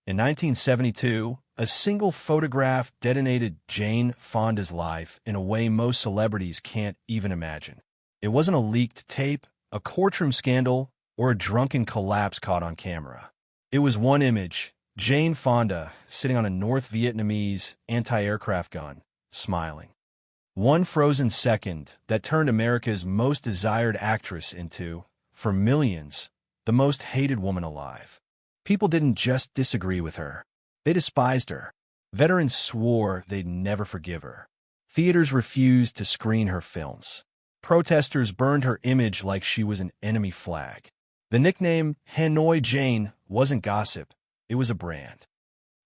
In 1972, a single photograph detonated Jane Fonda's life in a way most celebrities can't even imagine. It wasn't a leaked tape, a courtroom scandal, or a drunken collapse caught on camera. It was one image, Jane Fonda sitting on a North Vietnamese anti-aircraft gun, smiling. One frozen second that turned America's most desired actress into, for millions, the most hated woman alive. People didn't just disagree with her. They despised her. Veterans swore they'd never forgive her. Theaters refused to screen her films. Protesters burned her image like she was an enemy flag. The nickname Hanoi Jane wasn't gossip. It was a brand.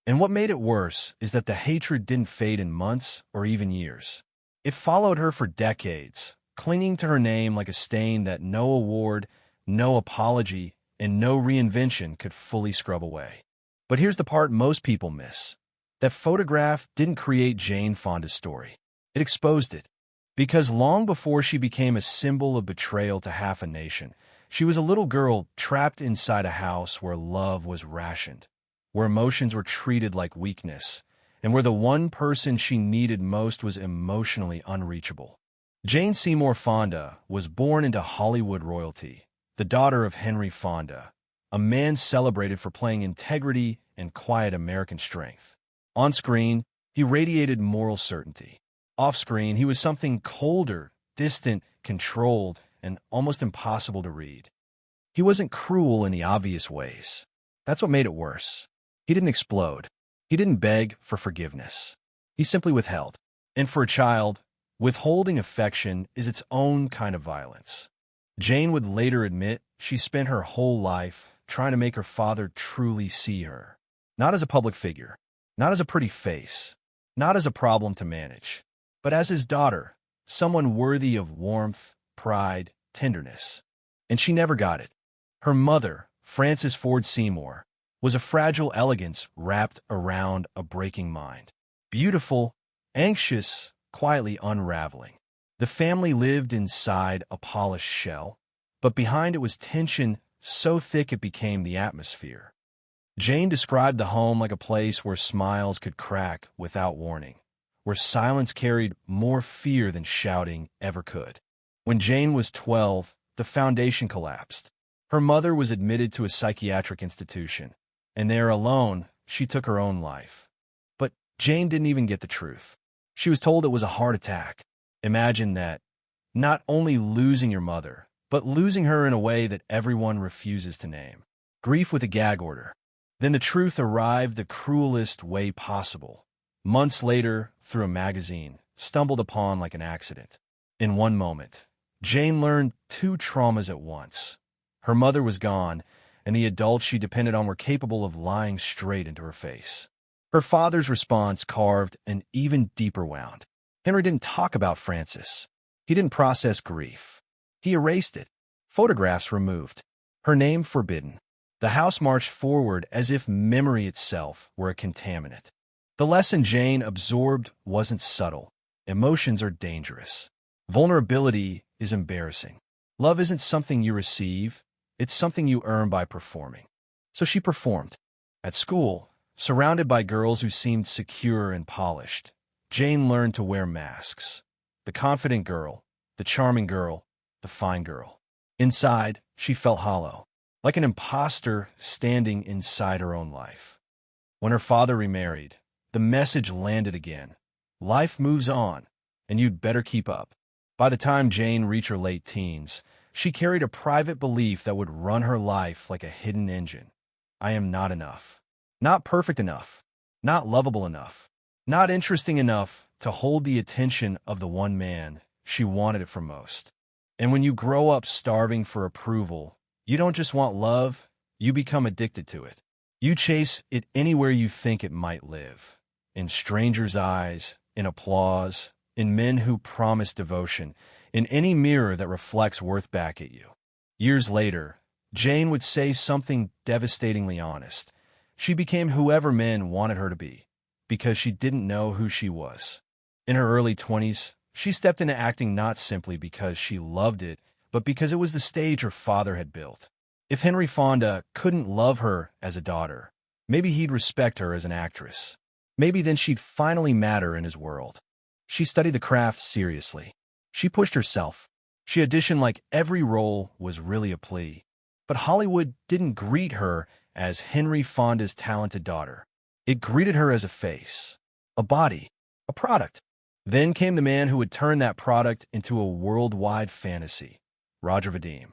And what made it worse is that the hatred didn't fade in months or even years. It followed her for decades, clinging to her name like a stain that no award, no apology, and no reinvention could fully scrub away. But here's the part most people miss. That photograph didn't create Jane Fonda's story. It exposed it. Because long before she became a symbol of betrayal to half a nation, she was a little girl trapped inside a house where love was rationed, where emotions were treated like weakness, and where the one person she needed most was emotionally unreachable. Jane Seymour Fonda was born into Hollywood royalty, the daughter of Henry Fonda, a man celebrated for playing integrity and quiet American strength. On screen, he radiated moral certainty. Off-screen, he was something colder, distant, controlled, and almost impossible to read. He wasn't cruel in the obvious ways. That's what made it worse. He didn't explode. He didn't beg for forgiveness. He simply withheld. And for a child, withholding affection is its own kind of violence. Jane would later admit she spent her whole life trying to make her father truly see her. Not as a public figure, not as a pretty face, not as a problem to manage, but as his daughter, someone worthy of warmth, pride, tenderness. And she never got it. Her mother, Frances Ford Seymour, was a fragile elegance wrapped around a breaking mind. Beautiful, anxious, quietly unraveling. The family lived inside a polished shell, but behind it was tension so thick it became the atmosphere. Jane described the home like a place where smiles could crack without warning, where silence carried more fear than shouting ever could. When Jane was 12, the foundation collapsed. Her mother was admitted to a psychiatric institution, and there alone, she took her own life. But Jane didn't even get the truth. She was told it was a heart attack. Imagine that. Not only losing your mother, but losing her in a way that everyone refuses to name. Grief with a gag order. Then the truth arrived the cruelest way possible. Months later, through a magazine, stumbled upon like an accident. In one moment, Jane learned two traumas at once. Her mother was gone, and the adults she depended on were capable of lying straight into her face. Her father's response carved an even deeper wound. Henry didn't talk about Frances. He didn't process grief. He erased it. Photographs removed. Her name forbidden. The house marched forward as if memory itself were a contaminant. The lesson Jane absorbed wasn't subtle. Emotions are dangerous. Vulnerability is embarrassing. Love isn't something you receive. It's something you earn by performing. So she performed. At school, surrounded by girls who seemed secure and polished, Jane learned to wear masks. The confident girl, the charming girl, the fine girl. Inside, she felt hollow, like an imposter standing inside her own life. When her father remarried, the message landed again. Life moves on, and you'd better keep up. By the time Jane reached her late teens, she carried a private belief that would run her life like a hidden engine. I am not enough. Not perfect enough. Not lovable enough. Not interesting enough to hold the attention of the one man she wanted it from most. And when you grow up starving for approval, you don't just want love, you become addicted to it. You chase it anywhere you think it might live. In strangers' eyes, in applause, in men who promise devotion, in any mirror that reflects worth back at you. Years later, Jane would say something devastatingly honest. She became whoever men wanted her to be, because she didn't know who she was. In her early 20s, she stepped into acting not simply because she loved it, but because it was the stage her father had built. If Henry Fonda couldn't love her as a daughter, Maybe he'd respect her as an actress. Maybe then she'd finally matter in his world. She studied the craft seriously. She pushed herself. She auditioned like every role was really a plea. But Hollywood didn't greet her as Henry Fonda's talented daughter. It greeted her as a face, a body, a product. Then came the man who would turn that product into a worldwide fantasy, Roger Vadim.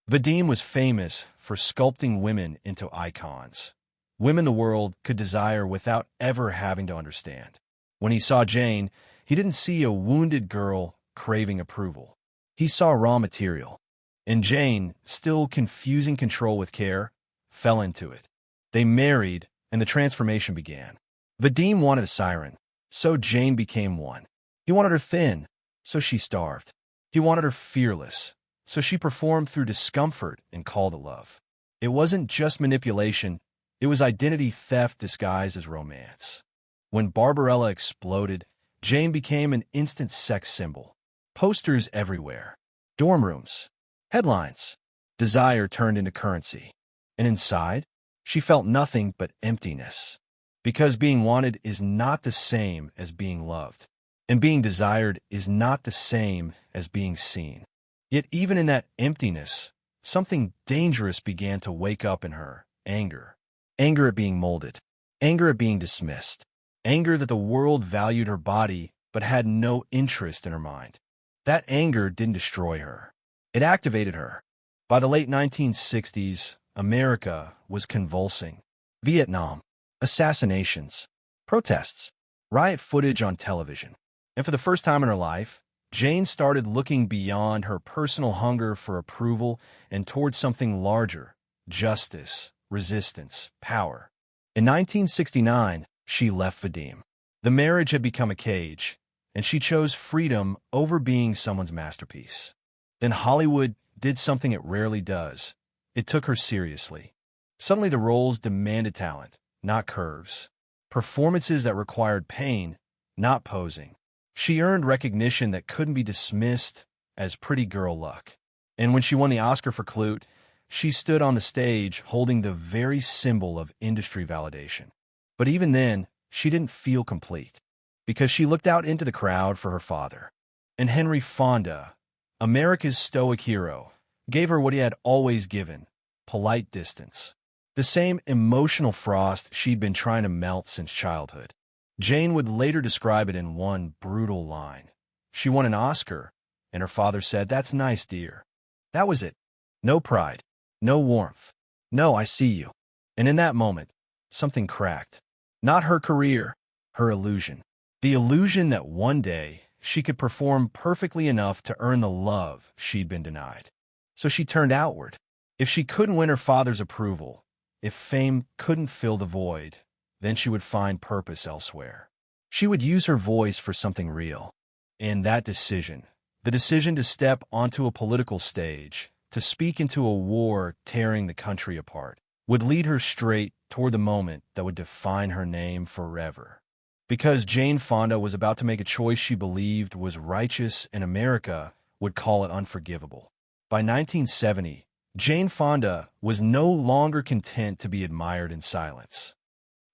Vadim was famous for sculpting women into icons, women the world could desire without ever having to understand. When he saw Jane, he didn't see a wounded girl craving approval. He saw raw material. And Jane, still confusing control with care, fell into it. They married, and the transformation began. Vadim wanted a siren, so Jane became one. He wanted her thin, so she starved. He wanted her fearless, so she performed through discomfort and called it love. It wasn't just manipulation, it was identity theft disguised as romance. When Barbarella exploded, Jane became an instant sex symbol. Posters everywhere. Dorm rooms. Headlines. Desire turned into currency. And inside, she felt nothing but emptiness. Because being wanted is not the same as being loved. And being desired is not the same as being seen. Yet even in that emptiness, something dangerous began to wake up in her. Anger. Anger at being molded. Anger at being dismissed. Anger that the world valued her body but had no interest in her mind. That anger didn't destroy her. It activated her. By the late 1960s, America was convulsing. Vietnam, assassinations, protests, riot footage on television. And for the first time in her life, Jane started looking beyond her personal hunger for approval and towards something larger: justice, resistance, power. In 1969, she left Vadim. The marriage had become a cage, and she chose freedom over being someone's masterpiece. Then Hollywood did something it rarely does. It took her seriously. Suddenly the roles demanded talent, not curves. Performances that required pain, not posing. She earned recognition that couldn't be dismissed as pretty girl luck. And when she won the Oscar for Clute, she stood on the stage holding the very symbol of industry validation. But even then, she didn't feel complete, because she looked out into the crowd for her father. And Henry Fonda, America's stoic hero, gave her what he had always given: polite distance. The same emotional frost she'd been trying to melt since childhood. Jane would later describe it in one brutal line. She won an Oscar, and her father said, "That's nice, dear." That was it. No pride, no warmth. No, I see you. And in that moment, something cracked. Not her career, her illusion. The illusion that one day she could perform perfectly enough to earn the love she'd been denied. So she turned outward. If she couldn't win her father's approval, if fame couldn't fill the void, then she would find purpose elsewhere. She would use her voice for something real. And that decision, the decision to step onto a political stage, to speak into a war tearing the country apart, would lead her straight toward the moment that would define her name forever. Because Jane Fonda was about to make a choice she believed was righteous, and America would call it unforgivable. By 1970, Jane Fonda was no longer content to be admired in silence.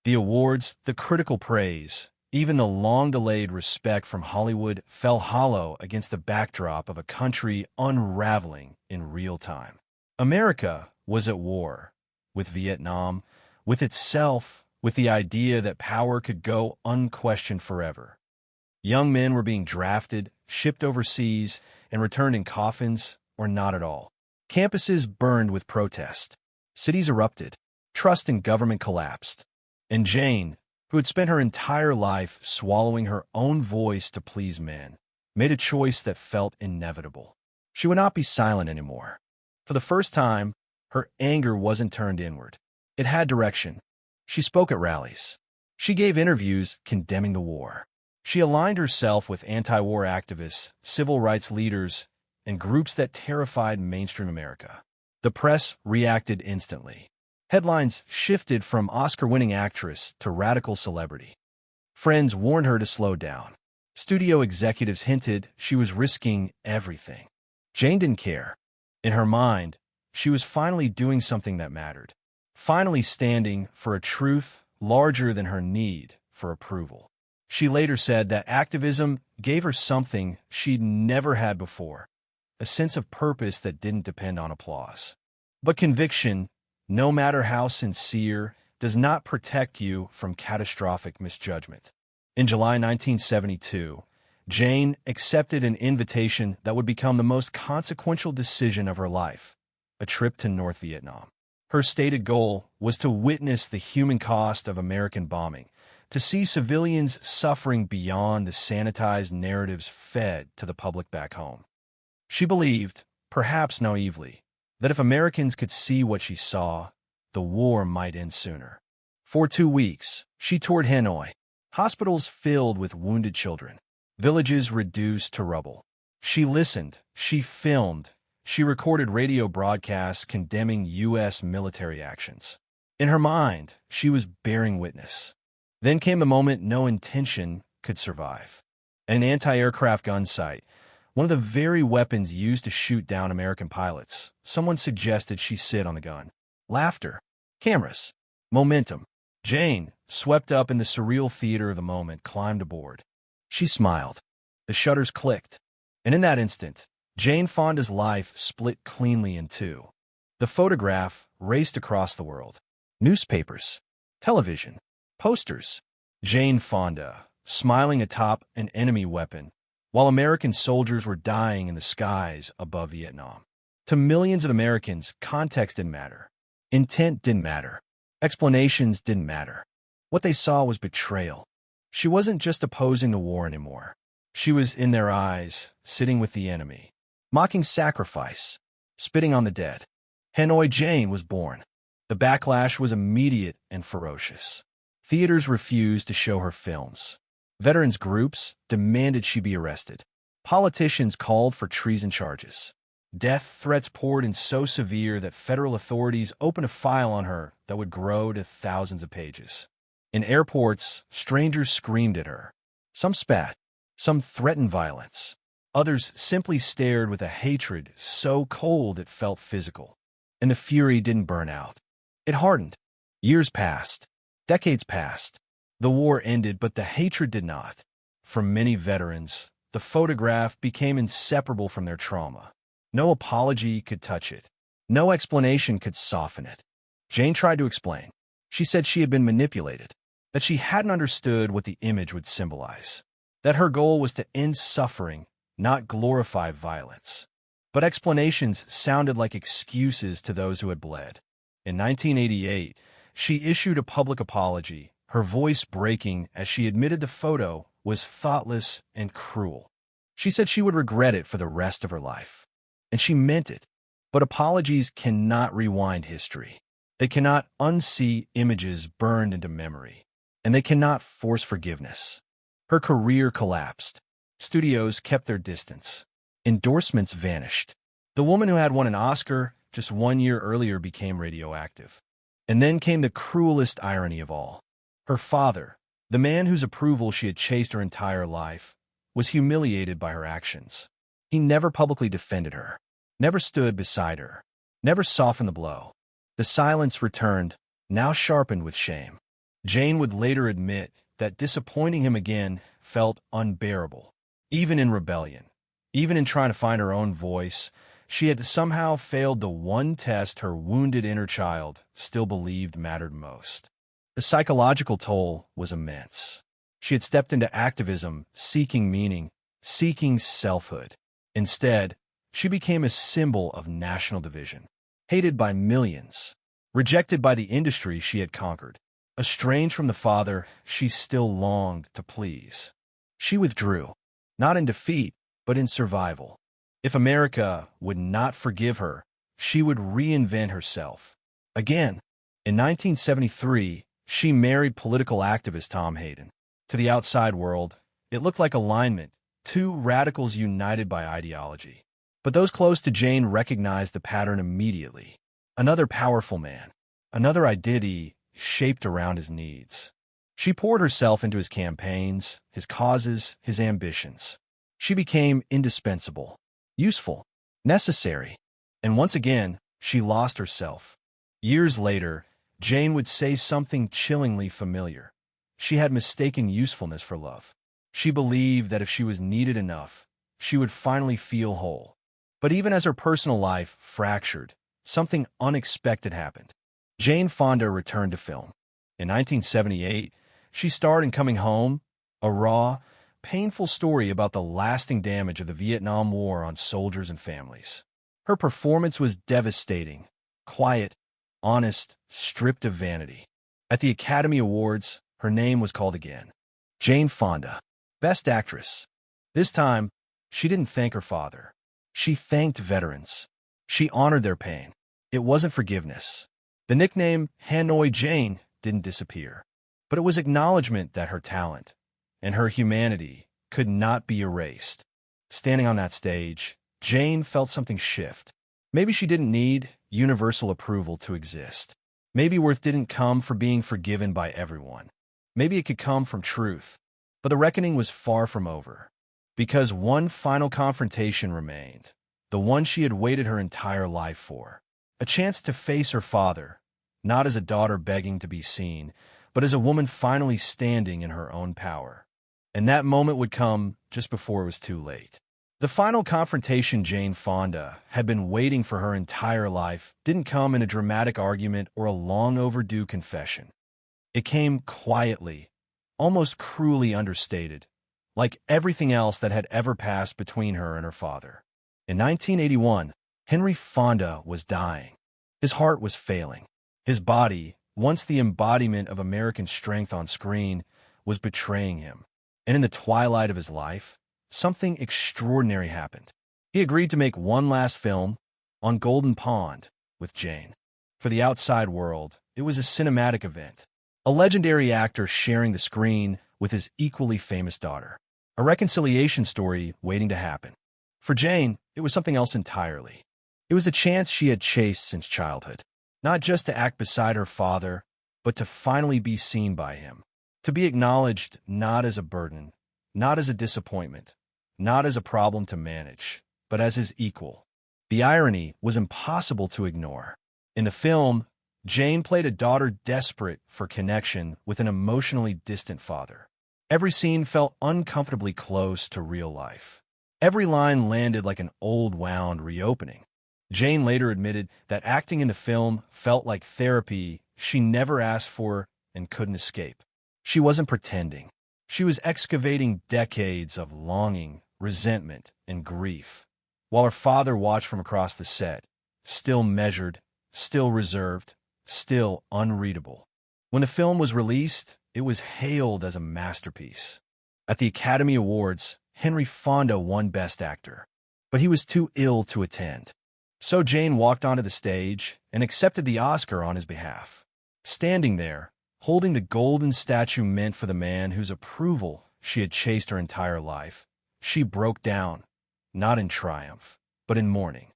The awards, the critical praise, even the long-delayed respect from Hollywood fell hollow against the backdrop of a country unraveling in real time. America was at war with Vietnam, with itself, with the idea that power could go unquestioned forever. Young men were being drafted, shipped overseas, and returned in coffins or not at all. Campuses burned with protest. Cities erupted. Trust in government collapsed. And Jane, who had spent her entire life swallowing her own voice to please men, made a choice that felt inevitable. She would not be silent anymore. For the first time, her anger wasn't turned inward. It had direction. She spoke at rallies. She gave interviews condemning the war. She aligned herself with anti-war activists, civil rights leaders, and groups that terrified mainstream America. The press reacted instantly. Headlines shifted from Oscar-winning actress to radical celebrity. Friends warned her to slow down. Studio executives hinted she was risking everything. Jane didn't care. In her mind, she was finally doing something that mattered. finally standing for a truth larger than her need for approval. She later said that activism gave her something she'd never had before, a sense of purpose that didn't depend on applause. But conviction, no matter how sincere, does not protect you from catastrophic misjudgment. In July 1972, Jane accepted an invitation that would become the most consequential decision of her life, a trip to North Vietnam. Her stated goal was to witness the human cost of American bombing, to see civilians suffering beyond the sanitized narratives fed to the public back home. She believed, perhaps naively, that if Americans could see what she saw, the war might end sooner. For 2 weeks, she toured Hanoi, hospitals filled with wounded children, villages reduced to rubble. She listened, she filmed, she recorded radio broadcasts condemning U.S. military actions. In her mind, she was bearing witness. Then came the moment no intention could survive. At an anti-aircraft gun site, one of the very weapons used to shoot down American pilots, someone suggested she sit on the gun. Laughter, cameras, momentum. Jane, swept up in the surreal theater of the moment, climbed aboard. She smiled. The shutters clicked. And in that instant, Jane Fonda's life split cleanly in two. The photograph raced across the world. Newspapers, television, posters. Jane Fonda, smiling atop an enemy weapon, while American soldiers were dying in the skies above Vietnam. To millions of Americans, context didn't matter. Intent didn't matter. Explanations didn't matter. What they saw was betrayal. She wasn't just opposing the war anymore. She was in their eyes, sitting with the enemy, mocking sacrifice, spitting on the dead. Hanoi Jane was born. The backlash was immediate and ferocious. Theaters refused to show her films. Veterans groups demanded she be arrested. Politicians called for treason charges. Death threats poured in so severe that federal authorities opened a file on her that would grow to thousands of pages. In airports, strangers screamed at her. Some spat. Some threatened violence. Others simply stared with a hatred so cold it felt physical. And the fury didn't burn out. It hardened. Years passed. Decades passed. The war ended, but the hatred did not. For many veterans, the photograph became inseparable from their trauma. No apology could touch it. No explanation could soften it. Jane tried to explain. She said she had been manipulated, that she hadn't understood what the image would symbolize, that her goal was to end suffering, not glorify violence. But explanations sounded like excuses to those who had bled. In 1988, she issued a public apology, her voice breaking as she admitted the photo was thoughtless and cruel. She said she would regret it for the rest of her life. And she meant it. But apologies cannot rewind history. They cannot unsee images burned into memory. And they cannot force forgiveness. Her career collapsed. Studios kept their distance. Endorsements vanished. The woman who had won an Oscar just 1 year earlier became radioactive. And then came the cruelest irony of all. Her father, the man whose approval she had chased her entire life, was humiliated by her actions. He never publicly defended her, never stood beside her, never softened the blow. The silence returned, now sharpened with shame. Jane would later admit that disappointing him again felt unbearable. Even in rebellion, even in trying to find her own voice, she had somehow failed the one test her wounded inner child still believed mattered most. The psychological toll was immense. She had stepped into activism, seeking meaning, seeking selfhood. Instead, she became a symbol of national division, hated by millions, rejected by the industry she had conquered, estranged from the father she still longed to please. She withdrew, not in defeat, but in survival. If America would not forgive her, she would reinvent herself. Again, in 1973, she married political activist Tom Hayden. To the outside world, it looked like alignment, two radicals united by ideology. But those close to Jane recognized the pattern immediately. Another powerful man, another identity shaped around his needs. She poured herself into his campaigns, his causes, his ambitions. She became indispensable, useful, necessary. And once again, she lost herself. Years later, Jane would say something chillingly familiar. She had mistaken usefulness for love. She believed that if she was needed enough, she would finally feel whole. But even as her personal life fractured, something unexpected happened. Jane Fonda returned to film. In 1978, she starred in Coming Home, a raw, painful story about the lasting damage of the Vietnam War on soldiers and families. Her performance was devastating, quiet, honest, stripped of vanity. At the Academy Awards, her name was called again. Jane Fonda, Best Actress. This time, she didn't thank her father. She thanked veterans. She honored their pain. It wasn't forgiveness. The nickname Hanoi Jane didn't disappear, but it was acknowledgement that her talent and her humanity could not be erased. Standing on that stage, Jane felt something shift. Maybe she didn't need universal approval to exist. Maybe worth didn't come from being forgiven by everyone. Maybe it could come from truth. But the reckoning was far from over, because one final confrontation remained, the one she had waited her entire life for. A chance to face her father, not as a daughter begging to be seen, but as a woman finally standing in her own power. And that moment would come just before it was too late. The final confrontation Jane Fonda had been waiting for her entire life didn't come in a dramatic argument or a long overdue confession. It came quietly, almost cruelly understated, like everything else that had ever passed between her and her father. In 1981, Henry Fonda was dying. His heart was failing. His body, once the embodiment of American strength on screen, was betraying him. And in the twilight of his life, something extraordinary happened. He agreed to make one last film, On Golden Pond, with Jane. For the outside world, it was a cinematic event. A legendary actor sharing the screen with his equally famous daughter. A reconciliation story waiting to happen. For Jane, it was something else entirely. It was a chance she had chased since childhood. Not just to act beside her father, but to finally be seen by him. To be acknowledged not as a burden, not as a disappointment, not as a problem to manage, but as his equal. The irony was impossible to ignore. In the film, Jane played a daughter desperate for connection with an emotionally distant father. Every scene felt uncomfortably close to real life. Every line landed like an old wound reopening. Jane later admitted that acting in the film felt like therapy she never asked for and couldn't escape. She wasn't pretending. She was excavating decades of longing, resentment, and grief, while her father watched from across the set, still measured, still reserved, still unreadable. When the film was released, it was hailed as a masterpiece. At the Academy Awards, Henry Fonda won Best Actor, but he was too ill to attend. So Jane walked onto the stage and accepted the Oscar on his behalf. Standing there, holding the golden statue meant for the man whose approval she had chased her entire life, she broke down, not in triumph, but in mourning.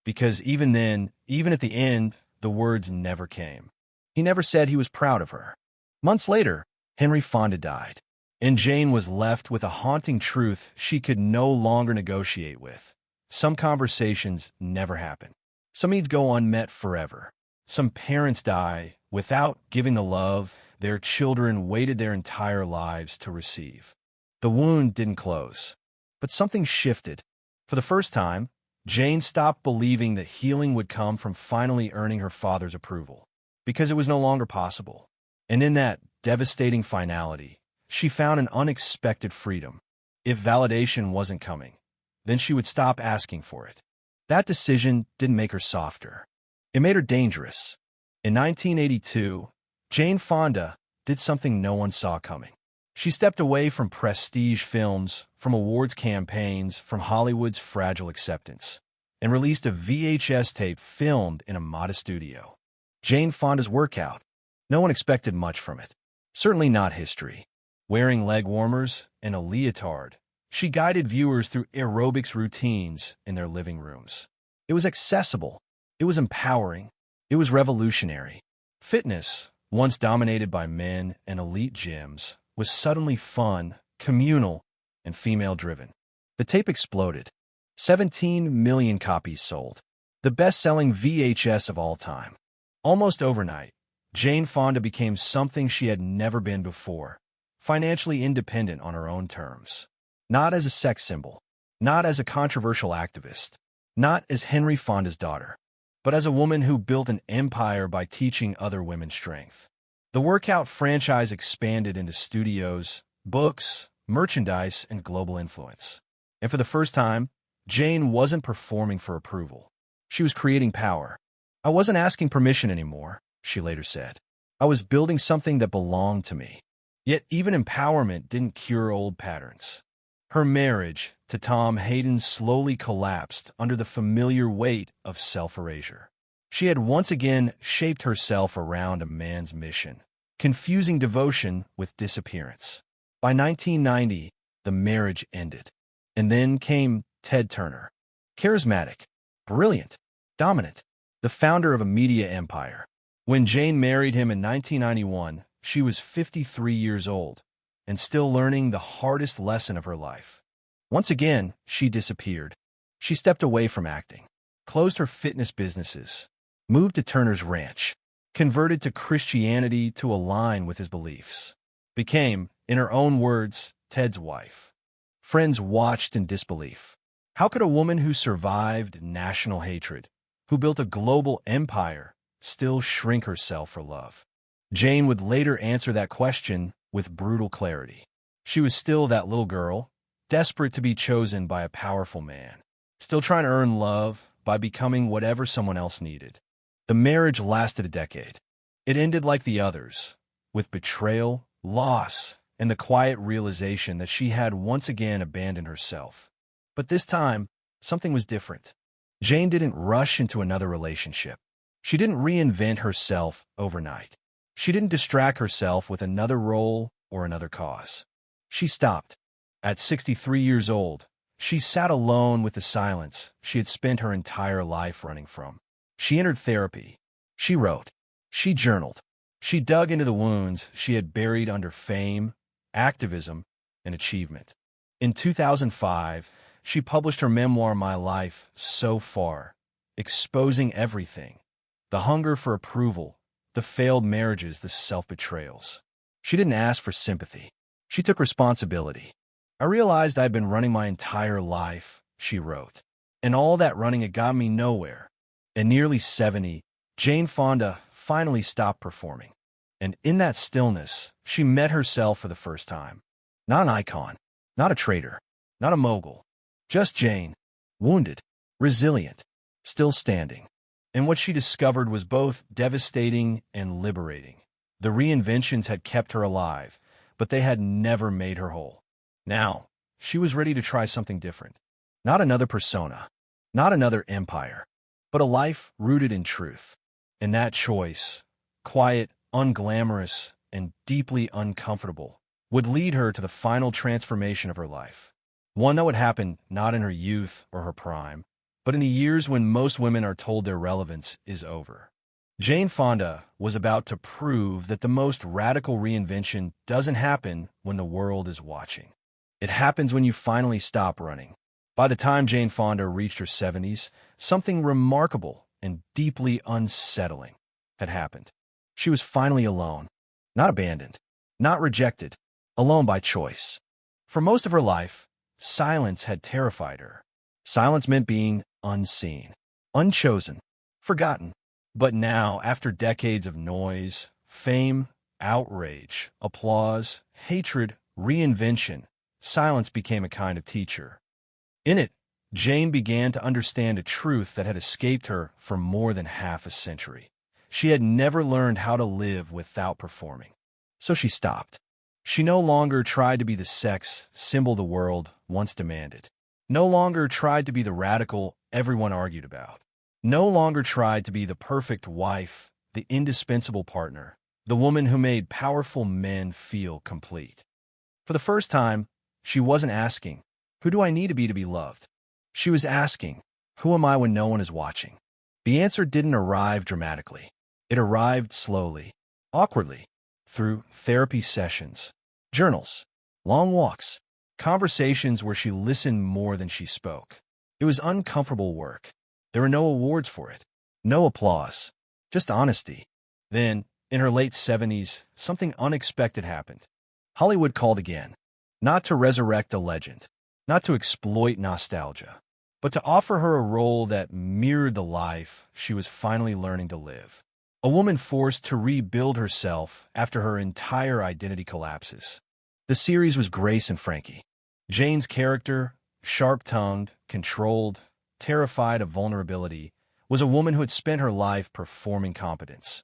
Because even then, even at the end, the words never came. He never said he was proud of her. Months later, Henry Fonda died, and Jane was left with a haunting truth she could no longer negotiate with. Some conversations never happen. Some needs go unmet forever. Some parents die without giving the love their children waited their entire lives to receive. The wound didn't close, but something shifted. For the first time, Jane stopped believing that healing would come from finally earning her father's approval, because it was no longer possible. And in that devastating finality, she found an unexpected freedom. If validation wasn't coming, then she would stop asking for it. That decision didn't make her softer. It made her dangerous. In 1982, Jane Fonda did something no one saw coming. She stepped away from prestige films, from awards campaigns, from Hollywood's fragile acceptance, and released a VHS tape filmed in a modest studio. Jane Fonda's workout. No one expected much from it. Certainly not history. Wearing leg warmers and a leotard, she guided viewers through aerobics routines in their living rooms. It was accessible. It was empowering. It was revolutionary. Fitness, once dominated by men and elite gyms, was suddenly fun, communal, and female-driven. The tape exploded. 17 million copies sold. The best-selling VHS of all time. Almost overnight, Jane Fonda became something she had never been before, financially independent on her own terms. Not as a sex symbol, not as a controversial activist, not as Henry Fonda's daughter, but as a woman who built an empire by teaching other women strength. The workout franchise expanded into studios, books, merchandise, and global influence. And for the first time, Jane wasn't performing for approval. She was creating power. "I wasn't asking permission anymore," she later said. "I was building something that belonged to me." Yet even empowerment didn't cure old patterns. Her marriage to Tom Hayden slowly collapsed under the familiar weight of self-erasure. She had once again shaped herself around a man's mission, confusing devotion with disappearance. By 1990, the marriage ended. And then came Ted Turner. Charismatic, brilliant, dominant, the founder of a media empire. When Jane married him in 1991, she was 53 years old and still learning the hardest lesson of her life. Once again, she disappeared. She stepped away from acting, closed her fitness businesses, moved to Turner's ranch, converted to Christianity to align with his beliefs, became, in her own words, Ted's wife. Friends watched in disbelief. How could a woman who survived national hatred, who built a global empire, still shrink herself for love? Jane would later answer that question with brutal clarity. She was still that little girl, desperate to be chosen by a powerful man, still trying to earn love by becoming whatever someone else needed. The marriage lasted a decade. It ended like the others, with betrayal, loss, and the quiet realization that she had once again abandoned herself. But this time, something was different. Jane didn't rush into another relationship. She didn't reinvent herself overnight. She didn't distract herself with another role or another cause. She stopped. At 63 years old, she sat alone with the silence she had spent her entire life running from. She entered therapy. She wrote. She journaled. She dug into the wounds she had buried under fame, activism, and achievement. In 2005, she published her memoir, My Life So Far, exposing everything: the hunger for approval, the failed marriages, the self-betrayals. She didn't ask for sympathy. She took responsibility. "I realized I'd been running my entire life," she wrote, "and all that running had got me nowhere." At nearly 70, Jane Fonda finally stopped performing. And in that stillness, she met herself for the first time. Not an icon, not a traitor, not a mogul, just Jane, wounded, resilient, still standing. And what she discovered was both devastating and liberating. The reinventions had kept her alive, but they had never made her whole. Now, she was ready to try something different. Not another persona, not another empire, but a life rooted in truth. And that choice, quiet, unglamorous, and deeply uncomfortable, would lead her to the final transformation of her life. One that would happen not in her youth or her prime, but in the years when most women are told their relevance is over. Jane Fonda was about to prove that the most radical reinvention doesn't happen when the world is watching. It happens when you finally stop running. By the time Jane Fonda reached her 70s, something remarkable and deeply unsettling had happened. She was finally alone, not abandoned, not rejected, alone by choice. For most of her life, silence had terrified her. Silence meant being unseen, unchosen, forgotten. But now, after decades of noise, fame, outrage, applause, hatred, reinvention, silence became a kind of teacher. In it, Jane began to understand a truth that had escaped her for more than half a century. She had never learned how to live without performing. So she stopped. She no longer tried to be the sex symbol the world once demanded. No longer tried to be the radical everyone argued about. No longer tried to be the perfect wife, the indispensable partner, the woman who made powerful men feel complete. For the first time, she wasn't asking, "Who do I need to be loved?" She was asking, "Who am I when no one is watching?" The answer didn't arrive dramatically. It arrived slowly, awkwardly, through therapy sessions, journals, long walks, conversations where she listened more than she spoke. It was uncomfortable work. There were no awards for it, no applause, just honesty. Then, In her late 70s, something unexpected happened. Hollywood called again, not to resurrect a legend, not to exploit nostalgia, but to offer her a role that mirrored the life she was finally learning to live. A woman forced to rebuild herself after her entire identity collapses. The series was Grace and Frankie. Jane's character, sharp-tongued, controlled, terrified of vulnerability, was a woman who had spent her life performing competence,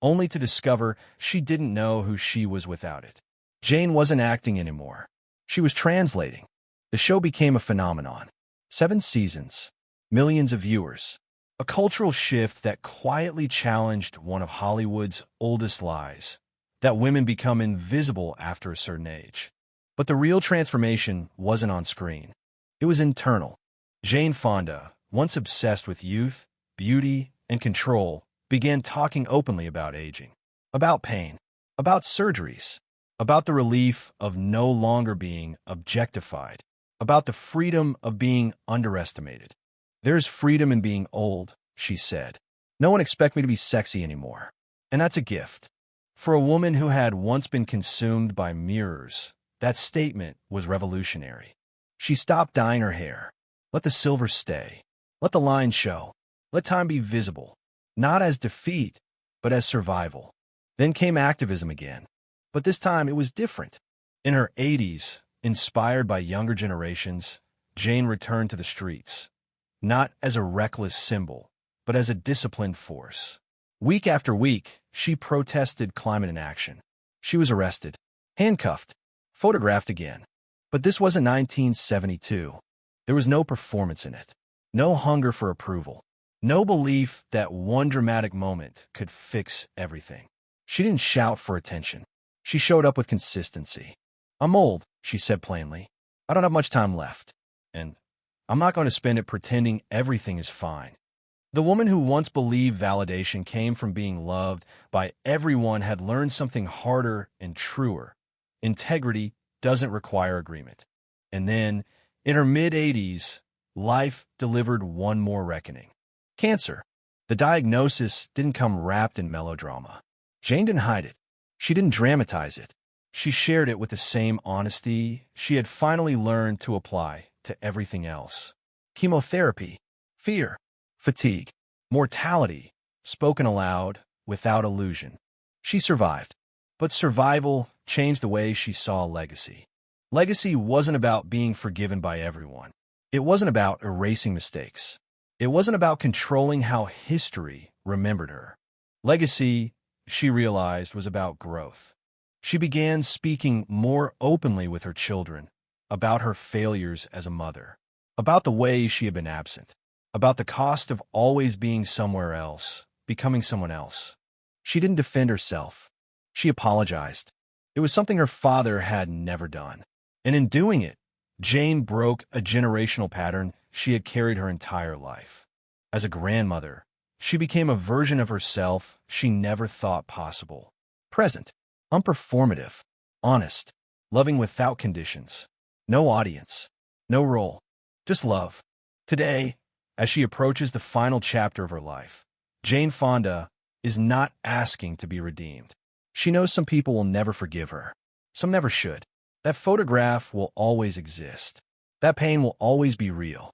only to discover she didn't know who she was without it. Jane wasn't acting anymore. She was translating. The show became a phenomenon. 7 seasons, millions of viewers. A cultural shift that quietly challenged one of Hollywood's oldest lies, that women become invisible after a certain age. But the real transformation wasn't on screen. It was internal. Jane Fonda, once obsessed with youth, beauty, and control, began talking openly about aging, about pain, about surgeries, about the relief of no longer being objectified, about the freedom of being underestimated. "There's freedom in being old," she said. "No one expects me to be sexy anymore. And that's a gift." For a woman who had once been consumed by mirrors, that statement was revolutionary. She stopped dyeing her hair. Let the silver stay. Let the lines show. Let time be visible, not as defeat, but as survival. Then came activism again. But this time it was different. In her 80s, inspired by younger generations, Jane returned to the streets, not as a reckless symbol, but as a disciplined force. Week after week, she protested climate inaction. She was arrested, handcuffed, photographed again. But this wasn't 1972. There was no performance in it, no hunger for approval, no belief that one dramatic moment could fix everything. She didn't shout for attention. She showed up with consistency. "I'm old," she said plainly. "I don't have much time left. And I'm not going to spend it pretending everything is fine." The woman who once believed validation came from being loved by everyone had learned something harder and truer. Integrity doesn't require agreement. And then, in her mid-80s, life delivered one more reckoning. Cancer. The diagnosis didn't come wrapped in melodrama. Jane didn't hide it. She didn't dramatize it. She shared it with the same honesty she had finally learned to apply to everything else. Chemotherapy, fear, fatigue, mortality, spoken aloud, without illusion. She survived. But survival changed the way she saw legacy. Legacy wasn't about being forgiven by everyone. It wasn't about erasing mistakes. It wasn't about controlling how history remembered her. Legacy, she realized, was about growth. She began speaking more openly with her children about her failures as a mother, about the ways she had been absent, about the cost of always being somewhere else, becoming someone else. She didn't defend herself. She apologized. It was something her father had never done. And in doing it, Jane broke a generational pattern she had carried her entire life. As a grandmother, she became a version of herself she never thought possible. Present, unperformative, honest, loving without conditions. No audience, no role, just love. Today, as she approaches the final chapter of her life, Jane Fonda is not asking to be redeemed. She knows some people will never forgive her. Some never should. That photograph will always exist. That pain will always be real.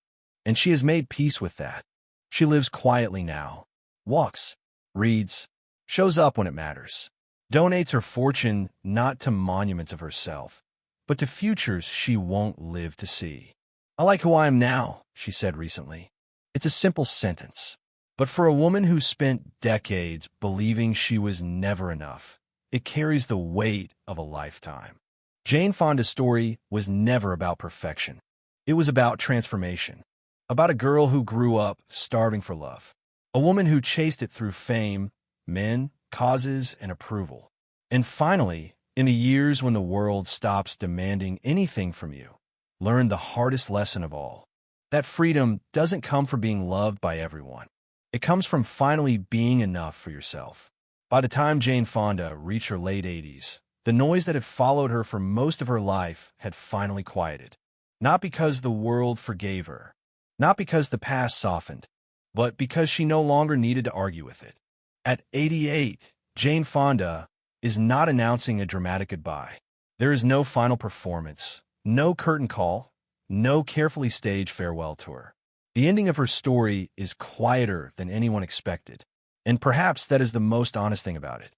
And she has made peace with that. She lives quietly now, walks, reads, shows up when it matters, donates her fortune not to monuments of herself, but to futures she won't live to see. "I like who I am now," she said recently. It's a simple sentence. But for a woman who spent decades believing she was never enough, it carries the weight of a lifetime. Jane Fonda's story was never about perfection. It was about transformation, about a girl who grew up starving for love, a woman who chased it through fame, men, causes, and approval. And finally, in the years when the world stops demanding anything from you, learned the hardest lesson of all. That freedom doesn't come from being loved by everyone. It comes from finally being enough for yourself. By the time Jane Fonda reached her late 80s, the noise that had followed her for most of her life had finally quieted. Not because the world forgave her, not because the past softened, but because she no longer needed to argue with it. At 88, Jane Fonda is not announcing a dramatic goodbye. There is no final performance, no curtain call, no carefully staged farewell tour. The ending of her story is quieter than anyone expected, and perhaps that is the most honest thing about it.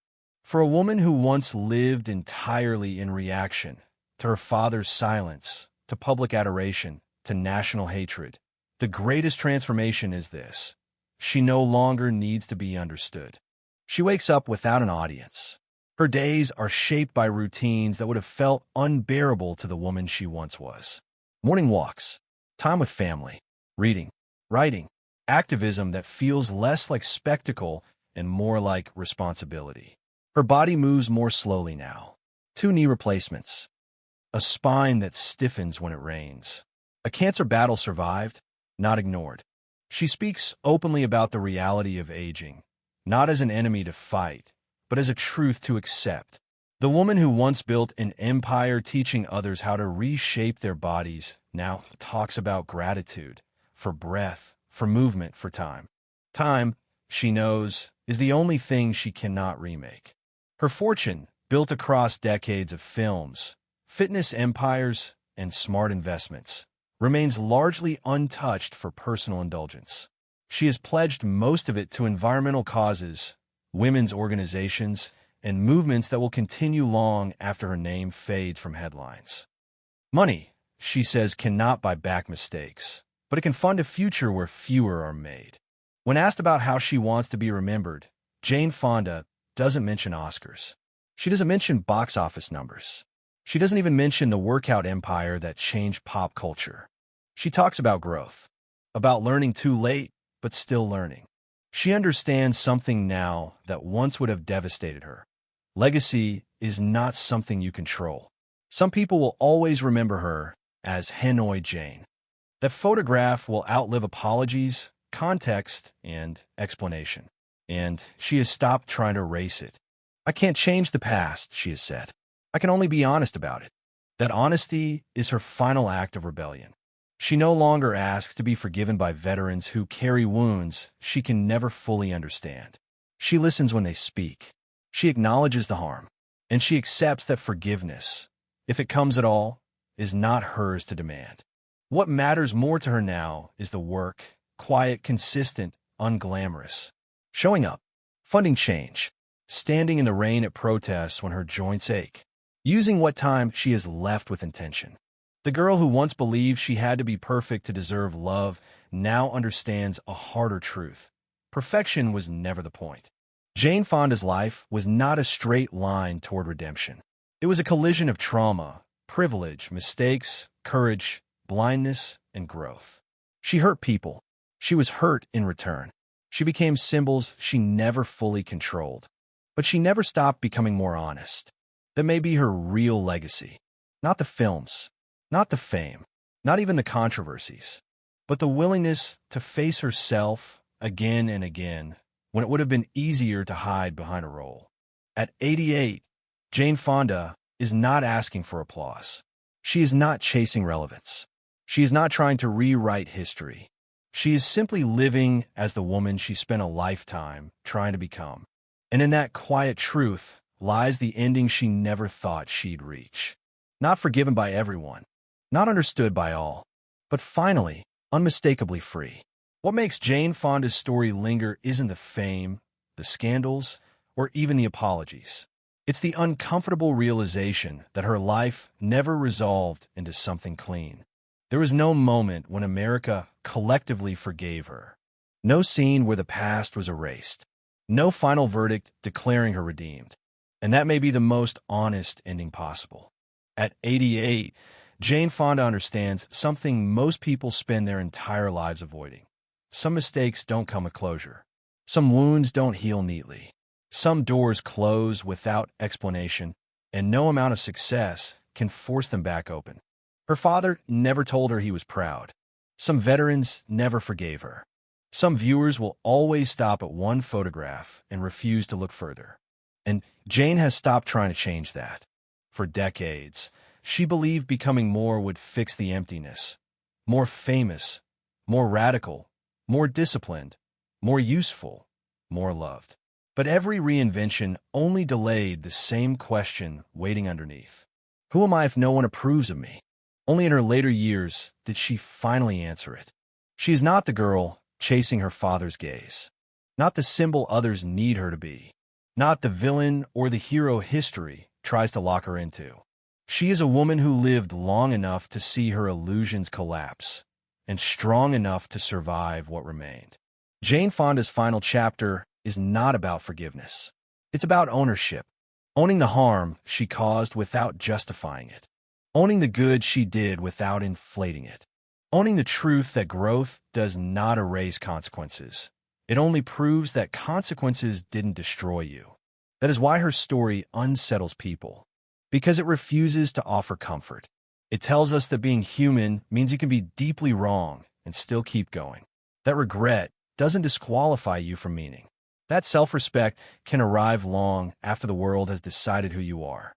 For a woman who once lived entirely in reaction to her father's silence, to public adoration, to national hatred, the greatest transformation is this: she no longer needs to be understood. She wakes up without an audience. Her days are shaped by routines that would have felt unbearable to the woman she once was. Morning walks, time with family, reading, writing, activism that feels less like spectacle and more like responsibility. Her body moves more slowly now. 2 knee replacements, a spine that stiffens when it rains. A cancer battle survived, not ignored. She speaks openly about the reality of aging, not as an enemy to fight, but as a truth to accept. The woman who once built an empire teaching others how to reshape their bodies now talks about gratitude, for breath, for movement, for time. Time, she knows, is the only thing she cannot remake. Her fortune, built across decades of films, fitness empires, and smart investments, remains largely untouched for personal indulgence. She has pledged most of it to environmental causes, women's organizations, and movements that will continue long after her name fades from headlines. Money, she says, cannot buy back mistakes, but it can fund a future where fewer are made. When asked about how she wants to be remembered, Jane Fonda doesn't mention Oscars. She doesn't mention box office numbers. She doesn't even mention the workout empire that changed pop culture. She talks about growth, about learning too late, but still learning. She understands something now that once would have devastated her. Legacy is not something you control. Some people will always remember her as Hanoi Jane. That photograph will outlive apologies, context, and explanation. And she has stopped trying to erase it. I can't change the past, she has said. I can only be honest about it. That honesty is her final act of rebellion. She no longer asks to be forgiven by veterans who carry wounds she can never fully understand. She listens when they speak. She acknowledges the harm, and she accepts that forgiveness, if it comes at all, is not hers to demand. What matters more to her now is the work, quiet, consistent, unglamorous. Showing up, funding change, standing in the rain at protests when her joints ache, using what time she has left with intention. The girl who once believed she had to be perfect to deserve love now understands a harder truth. Perfection was never the point. Jane Fonda's life was not a straight line toward redemption. It was a collision of trauma, privilege, mistakes, courage, blindness, and growth. She hurt people. She was hurt in return. She became symbols she never fully controlled. But she never stopped becoming more honest. That may be her real legacy. Not the films, not the fame, not even the controversies, but the willingness to face herself again and again when it would have been easier to hide behind a role. At 88, Jane Fonda is not asking for applause. She is not chasing relevance. She is not trying to rewrite history. She is simply living as the woman she spent a lifetime trying to become. And in that quiet truth lies the ending she never thought she'd reach. Not forgiven by everyone, not understood by all, but finally, unmistakably free. What makes Jane Fonda's story linger isn't the fame, the scandals, or even the apologies. It's the uncomfortable realization that her life never resolved into something clean. There was no moment when America collectively forgave her. No scene where the past was erased. No final verdict declaring her redeemed. And that may be the most honest ending possible. At 88, Jane Fonda understands something most people spend their entire lives avoiding. Some mistakes don't come with closure. Some wounds don't heal neatly. Some doors close without explanation, and no amount of success can force them back open. Her father never told her he was proud. Some veterans never forgave her. Some viewers will always stop at one photograph and refuse to look further. And Jane has stopped trying to change that. For decades, she believed becoming more would fix the emptiness. More famous, more radical, more disciplined, more useful, more loved. But every reinvention only delayed the same question waiting underneath. Who am I if no one approves of me? Only in her later years did she finally answer it. She is not the girl chasing her father's gaze, not the symbol others need her to be, not the villain or the hero history tries to lock her into. She is a woman who lived long enough to see her illusions collapse and strong enough to survive what remained. Jane Fonda's final chapter is not about forgiveness. It's about ownership, owning the harm she caused without justifying it, owning the good she did without inflating it, owning the truth that growth does not erase consequences. It only proves that consequences didn't destroy you. That is why her story unsettles people, because it refuses to offer comfort. It tells us that being human means you can be deeply wrong and still keep going. That regret doesn't disqualify you from meaning. That self-respect can arrive long after the world has decided who you are.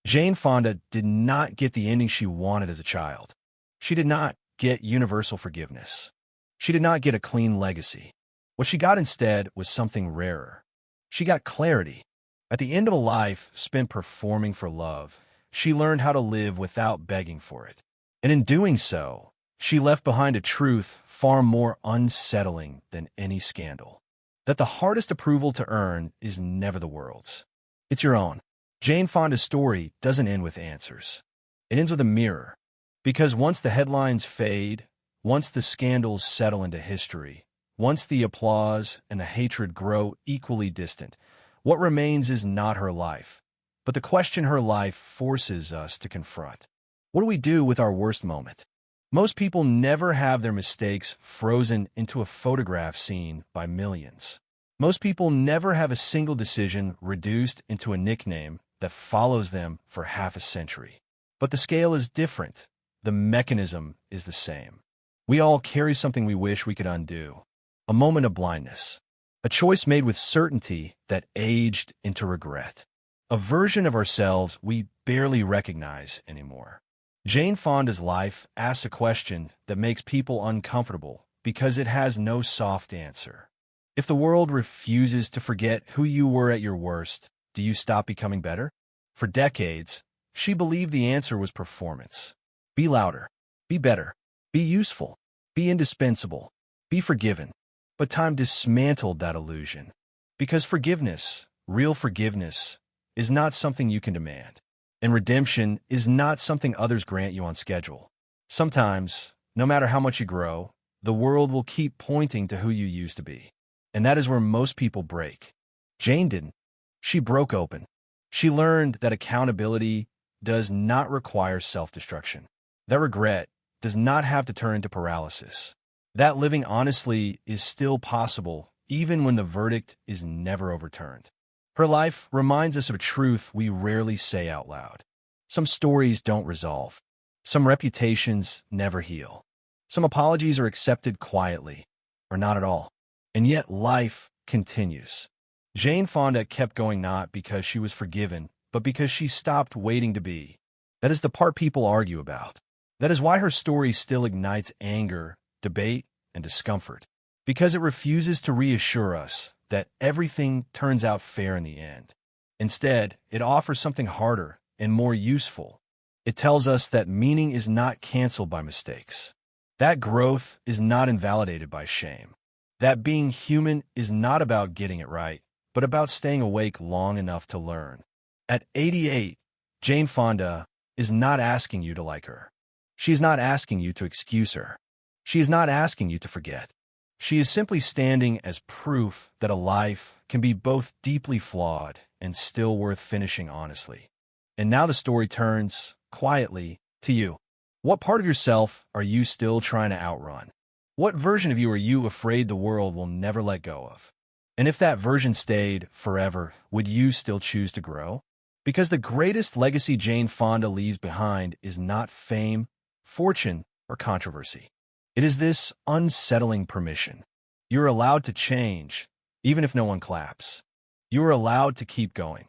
Jane Fonda did not get the ending she wanted as a child. She did not get universal forgiveness. She did not get a clean legacy. What she got instead was something rarer. She got clarity. At the end of a life spent performing for love, she learned how to live without begging for it. And in doing so, she left behind a truth far more unsettling than any scandal. That the hardest approval to earn is never the world's. It's your own. Jane Fonda's story doesn't end with answers. It ends with a mirror. Because once the headlines fade, once the scandals settle into history, once the applause and the hatred grow equally distant, what remains is not her life, but the question her life forces us to confront. What do we do with our worst moment? Most people never have their mistakes frozen into a photograph seen by millions. Most people never have a single decision reduced into a nickname that follows them for half a century. But the scale is different. The mechanism is the same. We all carry something we wish we could undo. A moment of blindness. A choice made with certainty that aged into regret. A version of ourselves we barely recognize anymore. Jane Fonda's life asks a question that makes people uncomfortable because it has no soft answer. If the world refuses to forget who you were at your worst, do you stop becoming better? For decades, she believed the answer was performance. Be louder. Be better. Be useful. Be indispensable. Be forgiven. But time dismantled that illusion. Because forgiveness, real forgiveness, is not something you can demand. And redemption is not something others grant you on schedule. Sometimes, no matter how much you grow, the world will keep pointing to who you used to be. And that is where most people break. Jane didn't. She broke open. She learned that accountability does not require self-destruction. That regret does not have to turn into paralysis. That living honestly is still possible, even when the verdict is never overturned. Her life reminds us of a truth we rarely say out loud. Some stories don't resolve. Some reputations never heal. Some apologies are accepted quietly, or not at all. And yet life continues. Jane Fonda kept going not because she was forgiven, but because she stopped waiting to be. That is the part people argue about. That is why her story still ignites anger, debate, and discomfort. Because it refuses to reassure us that everything turns out fair in the end. Instead, it offers something harder and more useful. It tells us that meaning is not canceled by mistakes. That growth is not invalidated by shame. That being human is not about getting it right, but about staying awake long enough to learn. At 88, Jane Fonda is not asking you to like her. She is not asking you to excuse her. She is not asking you to forget. She is simply standing as proof that a life can be both deeply flawed and still worth finishing honestly. And now the story turns, quietly, to you. What part of yourself are you still trying to outrun? What version of you are you afraid the world will never let go of? And if that version stayed forever, would you still choose to grow? Because the greatest legacy Jane Fonda leaves behind is not fame, fortune, or controversy. It is this unsettling permission. You're allowed to change, even if no one claps. You are allowed to keep going,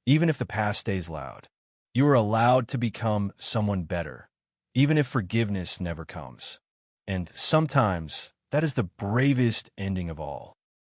even if the past stays loud. You are allowed to become someone better, even if forgiveness never comes. And sometimes, that is the bravest ending of all.